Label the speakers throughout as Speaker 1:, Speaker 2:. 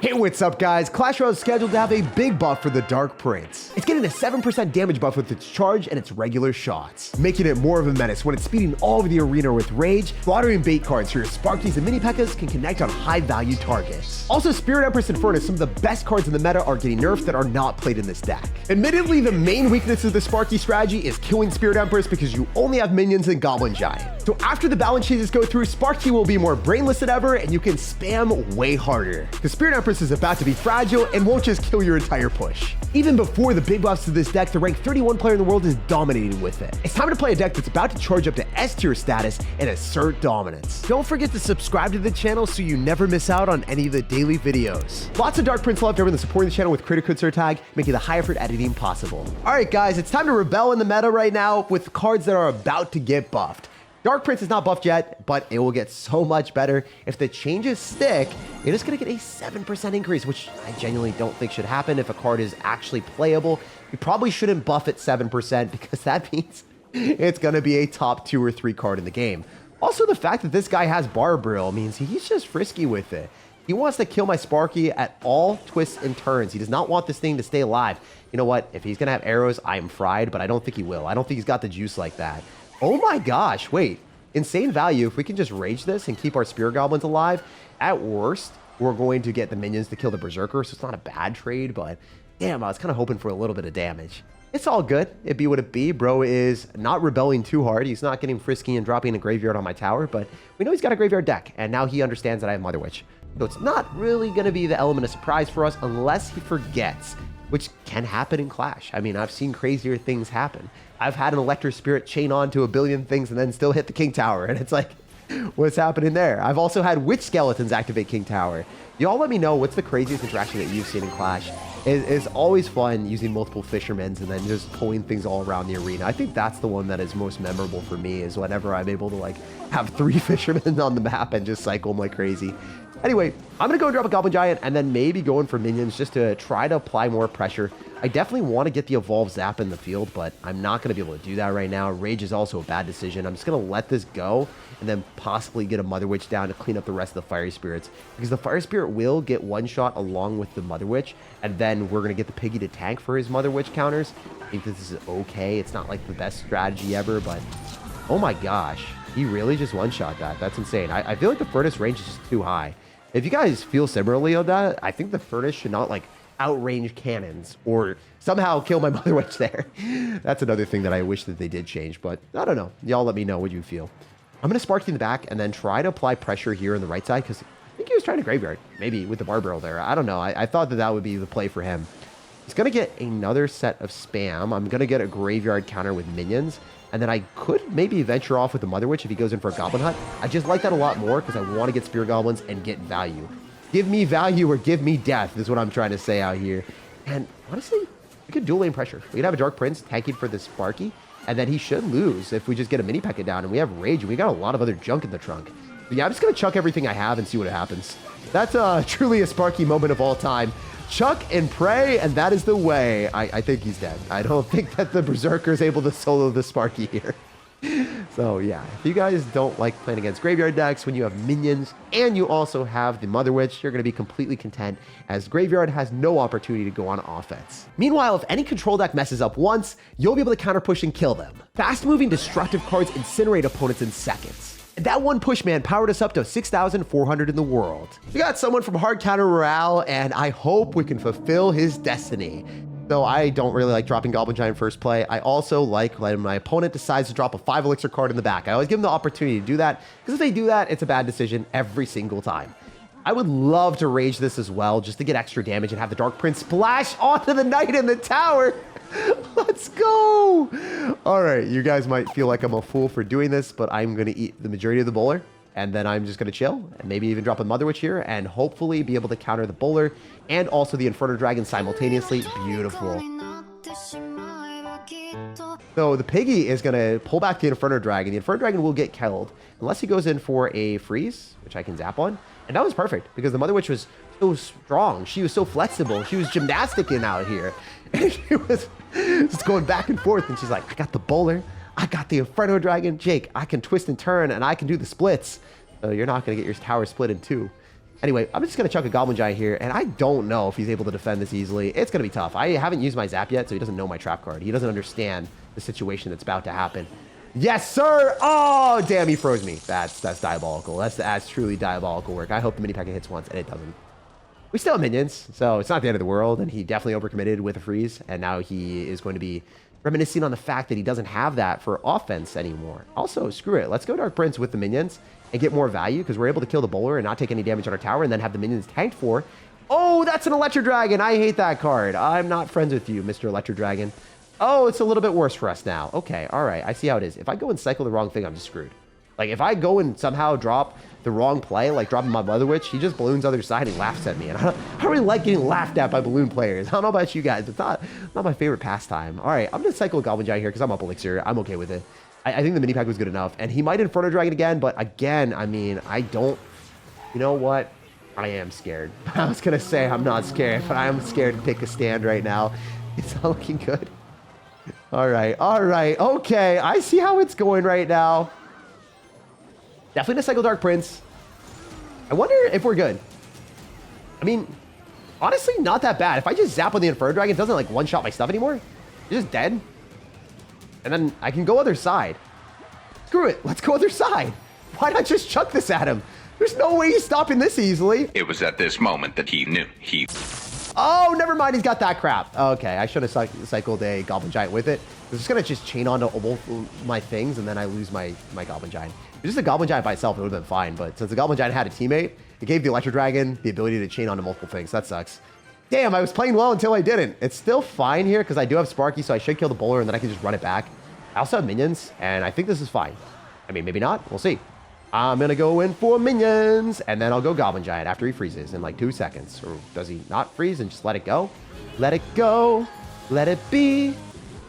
Speaker 1: Hey, what's up guys? Clash Royale is scheduled to have a big buff for the Dark Prince. It's getting a 7% damage buff with its charge and its regular shots, making it more of a menace when it's speeding all over the arena with rage. Slaughtering bait cards for your Sparkies and mini P.E.K.K.A.s can connect on high value targets. Also, Spirit Empress and Furnace, some of the best cards in the meta, are getting nerfed that are not played in this deck. Admittedly, the main weakness of the Sparky strategy is killing Spirit Empress because you only have minions and Goblin Giant. So after the balance changes go through, Sparky will be more brainless than ever and you can spam way harder. The Spirit Empress is about to be fragile and won't just kill your entire push. Even before the big buffs to this deck, the rank 31 player in the world is dominating with it. It's time to play a deck that's about to charge up to S tier status and assert dominance. Don't forget to subscribe to the channel so you never miss out on any of the daily videos. Lots of Dark Prince love to everyone that's supporting the channel with creator code SirTag, making the high effort editing possible. Alright guys, it's time to rebel in the meta right now with cards that are about to get buffed. Dark Prince is not buffed yet, but it will get so much better. If the changes stick, it is going to get a 7% increase, which I genuinely don't think should happen if a card is actually playable. You probably shouldn't buff it 7% because that means it's going to be a top 2 or 3 card in the game. Also, the fact that this guy has Barbaril means he's just frisky with it. He wants to kill my Sparky at all twists and turns. He does not want this thing to stay alive. You know what? If he's going to have arrows, I am fried, but I don't think he will. I don't think he's got the juice like that. Oh my gosh, wait. Insane value. If we can just rage this and keep our Spear Goblins alive, at worst, we're going to get the minions to kill the Berserker, so it's not a bad trade, but damn, I was kind of hoping for a little bit of damage. It's all good. It be what it be. Bro is not rebelling too hard. He's not getting frisky and dropping a graveyard on my tower, but we know he's got a graveyard deck, and now he understands that I have Mother Witch. So it's not really going to be the element of surprise for us unless he forgets, which can happen in Clash. I mean, I've seen crazier things happen. I've had an Elector Spirit chain on to a billion things and then still hit the King Tower, and it's like, what's happening there? I've also had Witch Skeletons activate King Tower. Y'all let me know what's the craziest interaction that you've seen in Clash. It's always fun using multiple fishermen and then just pulling things all around the arena. I think that's the one that is most memorable for me, is whenever I'm able to like have 3 fishermen on the map and just cycle them like crazy. Anyway, I'm going to go and drop a Goblin Giant and then maybe go in for minions just to try to apply more pressure. I definitely want to get the Evolve Zap in the field, but I'm not going to be able to do that right now. Rage is also a bad decision. I'm just going to let this go and then possibly get a Mother Witch down to clean up the rest of the Fiery Spirits, because the Fire Spirit will get one shot along with the Mother Witch, and then we're going to get the Piggy to tank for his Mother Witch counters. I think this is okay. It's not like the best strategy ever, but oh my gosh, he really just one-shot that. That's insane. I feel like the Furnace range is just too high. If you guys feel similarly on that, I think the Furnace should not like outrange cannons or somehow kill my Mother Witch there. That's another thing that I wish that they did change, but I don't know. Y'all let me know what you feel. I'm going to Sparky in the back and then try to apply pressure here on the right side because I think he was trying to graveyard, maybe with the Barbaril there. I don't know. I thought that that would be the play for him. He's going to get another set of spam. I'm going to get a graveyard counter with minions. And then I could maybe venture off with the Mother Witch if he goes in for a Goblin Hut. I just like that a lot more because I want to get Spear Goblins and get value. Give me value or give me death is what I'm trying to say out here. And honestly, we could dual lane pressure. We could have a Dark Prince tanking for the Sparky, and then he should lose if we just get a mini P.E.K.K.A. down. And we have Rage, and we got a lot of other junk in the trunk. But yeah, I'm just going to chuck everything I have and see what happens. That's truly a Sparky moment of all time. Chuck and pray, and that is the way. I think he's dead. I don't think that the Berserker is able to solo the Sparky here. So yeah, if you guys don't like playing against graveyard decks when you have minions and you also have the Mother Witch, you're going to be completely content as graveyard has no opportunity to go on offense. Meanwhile, if any control deck messes up once, you'll be able to counter push and kill them. Fast moving destructive cards incinerate opponents in seconds. And that one push, man, powered us up to 6,400 in the world. We got someone from Hard Counter Royale, and I hope we can fulfill his destiny. Though I don't really like dropping Goblin Giant first play, I also like when my opponent decides to drop a 5 elixir card in the back. I always give them the opportunity to do that, because if they do that, it's a bad decision every single time. I would love to rage this as well, just to get extra damage and have the Dark Prince splash onto the Knight in the tower. Let's go. All right, you guys might feel like I'm a fool for doing this, but I'm going to eat the majority of the bowler, and then I'm just going to chill and maybe even drop a Mother Witch here and hopefully be able to counter the bowler and also the Inferno Dragon simultaneously. Beautiful. So the Piggy is going to pull back the Inferno Dragon. The Inferno Dragon will get killed unless he goes in for a freeze, which I can zap on. And that was perfect because the Mother Witch was so strong. She was so flexible. She was gymnasticking out here. And she was just going back and forth. And she's like, I got the bowler. I got the Inferno Dragon. Jake, I can twist and turn and I can do the splits. So you're not going to get your tower split in 2. Anyway, I'm just going to chuck a Goblin Giant here, and I don't know if he's able to defend this easily. It's going to be tough. I haven't used my Zap yet, so he doesn't know my trap card. He doesn't understand the situation that's about to happen. Yes, sir! Oh, damn, he froze me. That's diabolical. That's truly diabolical work. I hope the mini packet hits once, and it doesn't. We still have minions, so it's not the end of the world, and he definitely overcommitted with a freeze, and now he is going to be reminiscing on the fact that he doesn't have that for offense anymore. Also, screw it. Let's go Dark Prince with the minions and get more value because we're able to kill the bowler and not take any damage on our tower and then have the minions tanked for. Oh, that's an Electro Dragon. I hate that card. I'm not friends with you, Mr. Electro Dragon. Oh, it's a little bit worse for us now. Okay, all right. I see how it is. If I go and cycle the wrong thing, I'm just screwed. Like, if I go and somehow drop the wrong play, like dropping my Mother Witch, he just balloons other side and laughs at me. And I don't really like getting laughed at by balloon players. I don't know about you guys. It's not my favorite pastime. All right, I'm going to cycle a Goblin Giant here because I'm up Elixir. I'm okay with it. I think the mini pack was good enough. And he might Inferno Dragon again, but again, I mean, I don't... You know what? I am scared. I was going to say I'm not scared, but I am scared to take a stand right now. It's not looking good. All right, okay. I see how it's going right now. Definitely to cycle Dark Prince. I wonder if we're good. I mean, honestly, not that bad. If I just zap on the Inferno Dragon, it doesn't like one-shot my stuff anymore. You're just dead. And then I can go other side. Screw it. Let's go other side. Why not just chuck this at him? There's no way he's stopping this easily.
Speaker 2: It was at this moment that he knew he...
Speaker 1: Oh, never mind. He's got that crap. Okay, I should have cycled a Goblin Giant with it. I'm just going to just chain onto both my things, and then I lose my Goblin Giant. If it's just a Goblin Giant by itself, it would have been fine. But since the Goblin Giant had a teammate, it gave the Electro Dragon the ability to chain onto multiple things. That sucks. Damn, I was playing well until I didn't. It's still fine here because I do have Sparky, so I should kill the bowler, and then I can just run it back. I also have minions, and I think this is fine. I mean, maybe not. We'll see. I'm going to go in for minions, and then I'll go Goblin Giant after he freezes in like 2 seconds. Or does he not freeze and just let it go? Let it go. Let it be.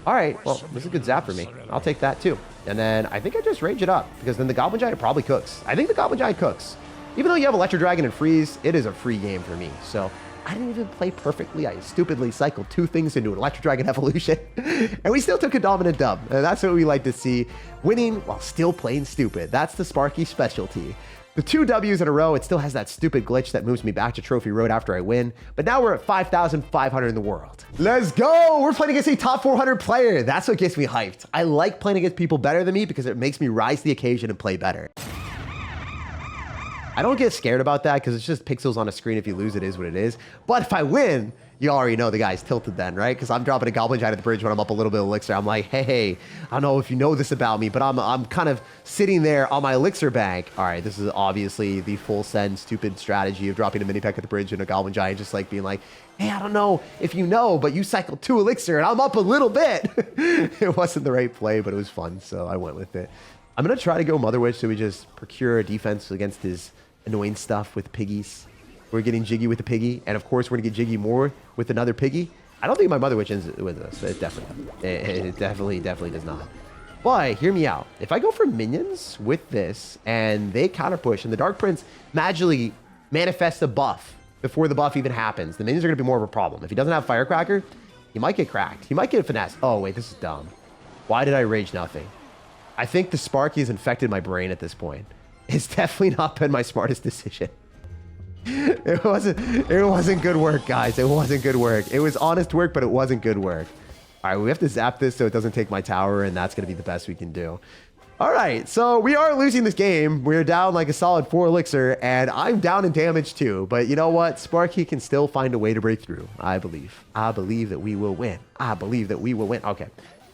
Speaker 1: All right. Well, this is a good zap for me. I'll take that too. And then I think I just rage it up because then the Goblin Giant probably cooks. I think the Goblin Giant cooks. Even though you have Electro Dragon and freeze, it is a free game for me. So I didn't even play perfectly. I stupidly cycled 2 things into an Electro Dragon evolution. And we still took a dominant dub. And that's what we like to see. Winning while still playing stupid. That's the Sparky specialty. The 2 W's in a row, it still has that stupid glitch that moves me back to Trophy Road after I win. But now we're at 5,500 in the world. Let's go! We're playing against a top 400 player. That's what gets me hyped. I like playing against people better than me because it makes me rise to the occasion and play better. I don't get scared about that because it's just pixels on a screen. If you lose, it is what it is. But if I win, you already know the guy's tilted then, right? Because I'm dropping a Goblin Giant at the bridge when I'm up a little bit of Elixir. I'm like, hey, I don't know if you know this about me, but I'm kind of sitting there on my Elixir bank. All right, this is obviously the full send stupid strategy of dropping a mini pack at the bridge and a Goblin Giant just like being like, hey, I don't know if you know, but you cycled 2 Elixir and I'm up a little bit. It wasn't the right play, but it was fun, so I went with it. I'm going to try to go Mother Witch so we just procure a defense against his annoying stuff with piggies. We're getting jiggy with the piggy, and of course we're gonna get jiggy more with another piggy. I don't think my Mother Witch ends with this. It definitely does not. But hear me out. If I go for minions with this and they counter push and the Dark Prince magically manifests a buff before the buff even happens, the minions are gonna be more of a problem. If he doesn't have Firecracker, he might get cracked. He might get a finesse. Oh wait, this is dumb. Why did I rage nothing? I think the Sparky has infected my brain at this point. It's definitely not been my smartest decision. It wasn't good work, guys. It wasn't good work. It was honest work, but it wasn't good work. All right, we have to zap this so it doesn't take my tower, and that's going to be the best we can do. All right, so we are losing this game. We're down like a solid 4 Elixir, and I'm down in damage too. But you know what? Sparky can still find a way to break through. I believe. I believe that we will win. I believe that we will win. Okay,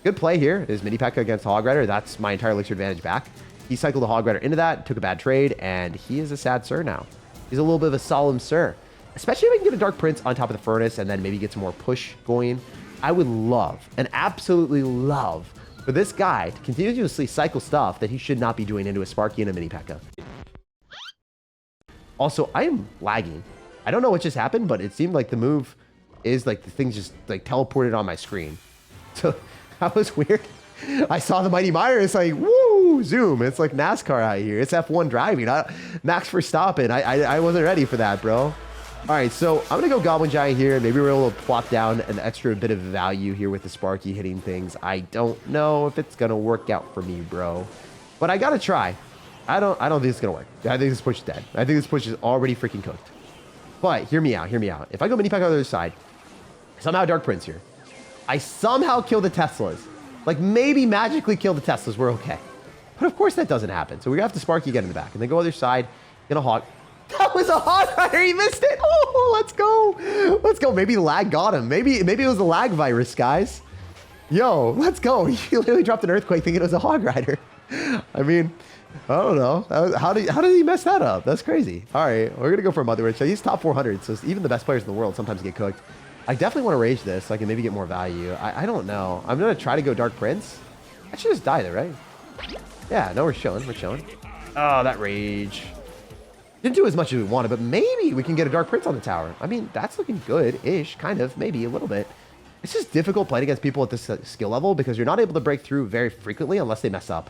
Speaker 1: good play here. Is Mini P.E.K.K.A against Hog Rider. That's my entire Elixir advantage back. He cycled the Hog Rider into that, took a bad trade, and he is a sad sir now. He's a little bit of a solemn sir. Especially if I can get a Dark Prince on top of the Furnace and then maybe get some more push going. I would love, and absolutely love, for this guy to continuously cycle stuff that he should not be doing into a Sparky and a Mini P.E.K.K.A. Also, I am lagging. I don't know what just happened, but it seemed like the move is like the things just like teleported on my screen. So that was weird. I saw the Mighty Mire. It's like, woo, zoom. It's like NASCAR out here. It's F1 driving. Max Verstappen. I wasn't ready for that, bro. All right, so I'm going to go Goblin Giant here. Maybe we're able to plop down an extra bit of value here with the Sparky hitting things. I don't know if it's going to work out for me, bro. But I got to try. I don't think it's gonna work. I think this push is dead. I think this push is already freaking cooked. But hear me out, hear me out. If I go mini pack on the other side, somehow Dark Prince here, I somehow kill the Teslas. Like maybe magically kill the Teslas, we're okay. But of course that doesn't happen. So we're gonna have to Sparky get in the back and then go other side, get a hawk. That was a hawk rider, he missed it. Oh, let's go. Let's go. Maybe lag got him. Maybe it was the lag virus, guys. Yo, let's go. He literally dropped an earthquake thinking it was a hog rider. I mean, I don't know. How did he mess that up? That's crazy. All right, we're gonna go for a Mother Witch. He's top 400, so even the best players in the world sometimes get cooked. I definitely want to rage this so I can maybe get more value. I don't know. I'm gonna try to go Dark Prince. I should just die though, right? Yeah, no, we're chilling. We're chilling. Oh, that rage. Didn't do as much as we wanted, but maybe we can get a Dark Prince on the tower. I mean, that's looking good-ish, kind of, maybe a little bit. It's just difficult playing against people at this skill level because you're not able to break through very frequently unless they mess up.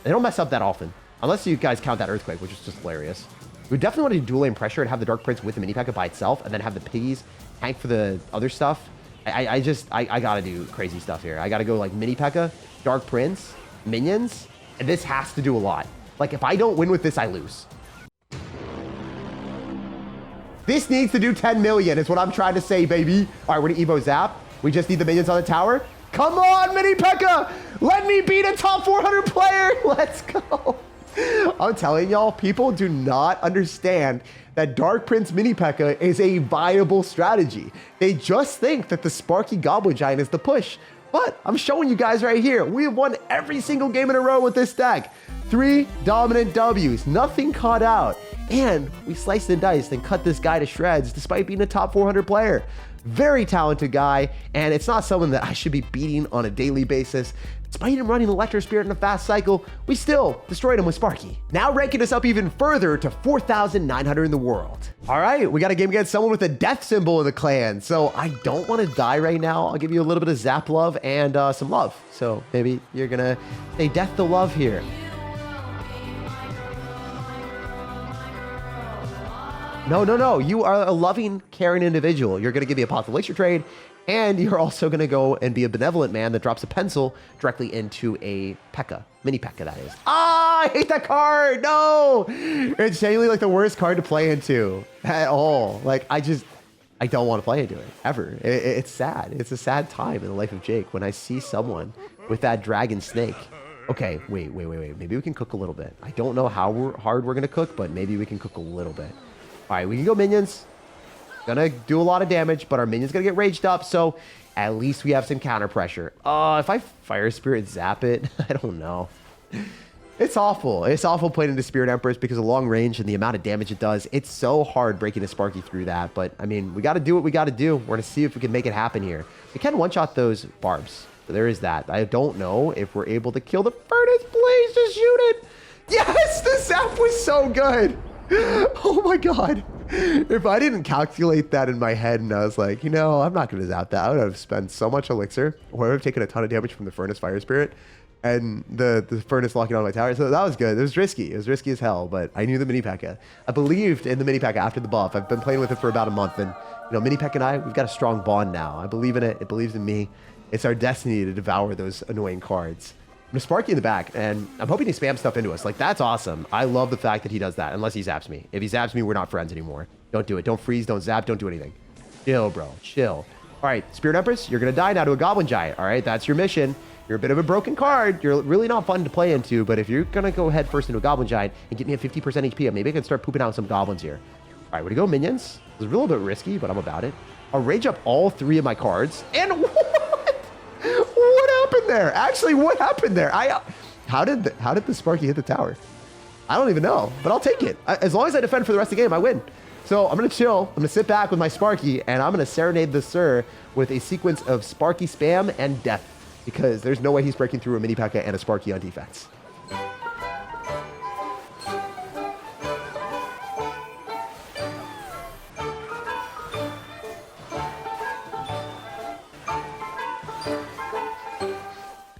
Speaker 1: They don't mess up that often, unless you guys count that earthquake, which is just hilarious. We definitely want to do dual lane pressure and have the Dark Prince with the mini packet by itself, and then have the piggies tank for the other stuff. I gotta do crazy stuff here. I gotta go like mini P.E.K.K.A, Dark Prince, minions, and this has to do a lot. Like if I don't win with this, I lose. This needs to do 10 million is what I'm trying to say, baby. All right, we're gonna Evo Zap. We just need the minions on the tower. Come on, mini P.E.K.K.A. Let me beat a top 400 player. Let's go. I'm telling y'all, people do not understand that Dark Prince mini P.E.K.K.A is a viable strategy. They just think that the Sparky Goblin Giant is the push. But I'm showing you guys right here. We have won every single game in a row with this deck. 3 dominant W's, nothing caught out. And we sliced and diced and cut this guy to shreds despite being a top 400 player. Very talented guy, and it's not someone that I should be beating on a daily basis. Despite him running Electro Spirit in a fast cycle, we still destroyed him with Sparky. Now ranking us up even further to 4,900 in the world. All right, we got a game against someone with a death symbol in the clan, so I don't want to die right now. I'll give you a little bit of zap love and some love. So maybe you're gonna say death to love here. No. You are a loving, caring individual. You're going to give me a Pot of Elixir trade, and you're also going to go and be a benevolent man that drops a pencil directly into a P.E.K.K.A. Mini P.E.K.K.A, that is. Ah, I hate that card. No. It's genuinely like the worst card to play into at all. Like, I don't want to play into it ever. It's sad. It's a sad time in the life of Jake when I see someone with that dragon snake. Okay, wait. Maybe we can cook a little bit. I don't know how hard we're going to cook, but maybe we can cook a little bit. All right, we can go minions. Gonna do a lot of damage, but our minion's gonna get raged up, so at least we have some counter pressure. If I Fire Spirit zap it, I don't know. It's awful. It's awful playing into Spirit Empress because of long range and the amount of damage it does. It's so hard breaking a Sparky through that, but I mean, we gotta do what we gotta do. We're gonna see if we can make it happen here. We can one-shot those barbs, so there is that. I don't know if we're able to kill the furnace. Please just shoot it. Yes, the zap was so good. Oh my god. If I didn't calculate that in my head and I was like, you know, I'm not going to zap that. I would have spent so much elixir, or I would have taken a ton of damage from the Furnace Fire Spirit and the Furnace locking on my tower. So that was good. It was risky. It was risky as hell, but I knew the mini P.E.K.K.A. I believed in the mini P.E.K.K.A after the buff. I've been playing with it for about a month, and you know, mini P.E.K.K.A and I, we've got a strong bond now. I believe in it. It believes in me. It's our destiny to devour those annoying cards. I'm gonna Sparky in the back, and I'm hoping he spams stuff into us. Like, that's awesome. I love the fact that he does that, unless he zaps me. If he zaps me, we're not friends anymore. Don't do it. Don't freeze. Don't zap. Don't do anything. Chill, bro. Chill. All right, Spirit Empress, you're gonna die now to a Goblin Giant. All right, that's your mission. You're a bit of a broken card. You're really not fun to play into, but if you're gonna go head first into a Goblin Giant and get me a 50% HP, maybe I can start pooping out some goblins here. All right, we're gonna go minions. It's a little bit risky, but I'm about it. I'll rage up all 3 of my cards, and what happened there? Actually, what happened there? How did the Sparky hit the tower? I don't even know, but I'll take it. As long as I defend for the rest of the game, I win. So I'm gonna chill. I'm gonna sit back with my Sparky, and I'm gonna serenade the Sir with a sequence of Sparky spam and death, because there's no way he's breaking through a mini P.E.K.K.A and a Sparky on defense.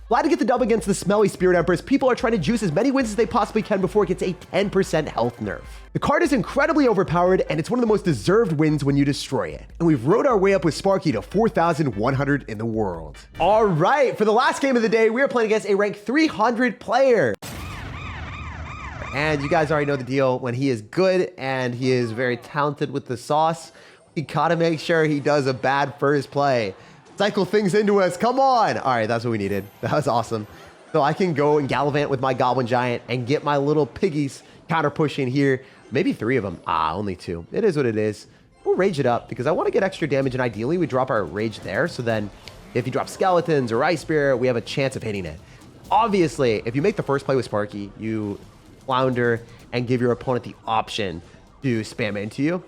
Speaker 1: Glad to get the dub against the smelly Spirit Empress. People are trying to juice as many wins as they possibly can before it gets a 10% health nerf. The card is incredibly overpowered, and it's one of the most deserved wins when you destroy it. And we've rode our way up with Sparky to 4,100 in the world. All right, for the last game of the day, we are playing against a rank 300 player. And you guys already know the deal. When he is good and he is very talented with the sauce, we gotta make sure he does a bad first play. Cycle things into us. Come on. All right, that's what we needed. That was awesome. So I can go and gallivant with my goblin giant and get my little piggies counter pushing here. Maybe 3 of them. Only 2. It is what it is. We'll rage it up because I want to get extra damage, and ideally we drop our rage there. So then if you drop skeletons or ice spirit, we have a chance of hitting it. Obviously, if you make the first play with Sparky, you flounder and give your opponent the option to spam into you.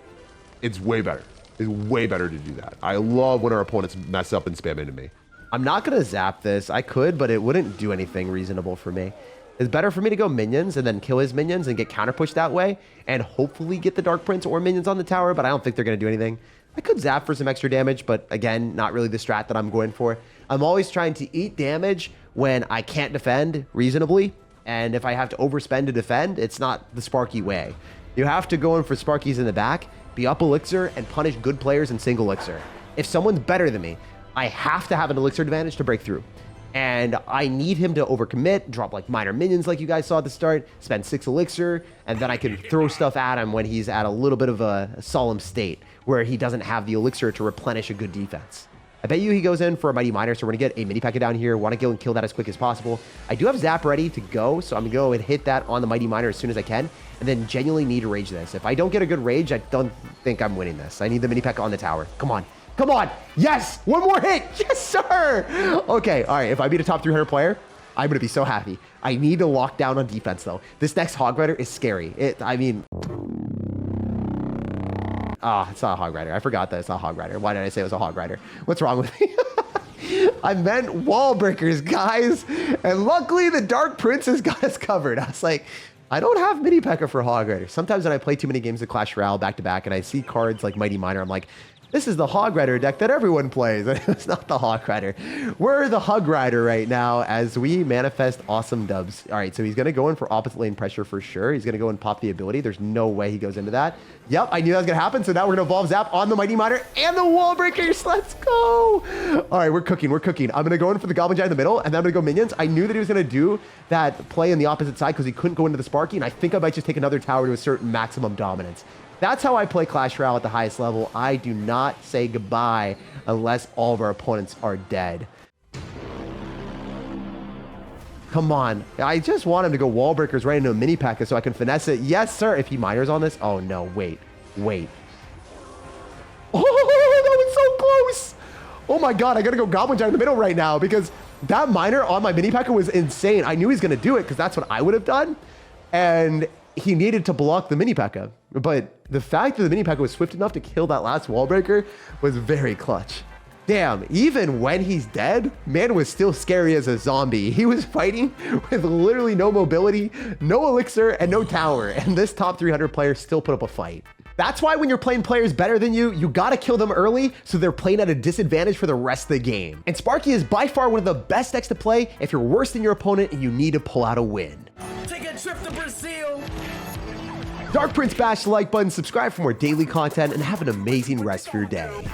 Speaker 3: It's way better. It's way better to do that. I love when our opponents mess up and spam into me.
Speaker 1: I'm not going to zap this. I could, but it wouldn't do anything reasonable for me. It's better for me to go minions and then kill his minions and get counter pushed that way and hopefully get the Dark Prince or minions on the tower, but I don't think they're going to do anything. I could zap for some extra damage, but again, not really the strat that I'm going for. I'm always trying to eat damage when I can't defend reasonably, and if I have to overspend to defend, it's not the Sparky way. You have to go in for Sparkies in the back, be up elixir, and punish good players in single elixir. If someone's better than me, I have to have an elixir advantage to break through. And I need him to overcommit, drop like minor minions like you guys saw at the start, spend 6 elixir, and then I can throw stuff at him when he's at a little bit of a solemn state where he doesn't have the elixir to replenish a good defense. I bet you he goes in for a Mighty Miner, so we're going to get a mini packet down here. Want to go and kill that as quick as possible. I do have Zap ready to go, so I'm going to go and hit that on the Mighty Miner as soon as I can, and then genuinely need to rage this. If I don't get a good rage, I don't think I'm winning this. I need the mini pack on the tower. Come on. Come on. Yes. One more hit. Yes, sir. Okay. All right. If I beat a top 300 player, I'm going to be so happy. I need to lock down on defense, though. This next Hog Rider is scary. It's not a Hog Rider. I forgot that it's not a Hog Rider. Why did I say it was a Hog Rider? What's wrong with me? I meant wall breakers, guys. And luckily, the Dark Prince has got us covered. I was like, I don't have mini P.E.K.K.A for Hog Rider. Sometimes when I play too many games of Clash Royale back to back and I see cards like Mighty Miner, I'm like, this is the Hog Rider deck that everyone plays. It's not the Hog Rider. We're the Hug Rider right now as we manifest awesome dubs. All right, so he's going to go in for opposite lane pressure for sure. He's going to go and pop the ability. There's no way he goes into that. Yep, I knew that was going to happen. So now we're going to evolve Zap on the Mighty Miner and the Wall Breakers. Let's go. All right, we're cooking. We're cooking. I'm going to go in for the Goblin Giant in the middle, and then I'm going to go Minions. I knew that he was going to do that play in the opposite side because he couldn't go into the Sparky, and I think I might just take another tower to a certain maximum dominance. That's how I play Clash Royale at the highest level. I do not say goodbye unless all of our opponents are dead. Come on. I just want him to go wall breakers right into a mini P.E.K.K.A so I can finesse it. Yes, sir. If he miners on this. Oh, no. Wait. Wait. Oh, that was so close. Oh, my God. I got to go Goblin Giant in the middle right now because that miner on my mini P.E.K.K.A was insane. I knew he was going to do it because that's what I would have done. And he needed to block the mini P.E.K.K.A. But the fact that the mini P.E.K.K.A was swift enough to kill that last wall breaker was very clutch. Damn, even when he's dead, man was still scary as a zombie. He was fighting with literally no mobility, no elixir, and no tower. And this top 300 player still put up a fight. That's why when you're playing players better than you, you gotta kill them early so they're playing at a disadvantage for the rest of the game. And Sparky is by far one of the best decks to play if you're worse than your opponent and you need to pull out a win.
Speaker 4: Take a trip to Brazil.
Speaker 1: Dark Prince, bash the like button, subscribe for more daily content, and have an amazing rest of your day.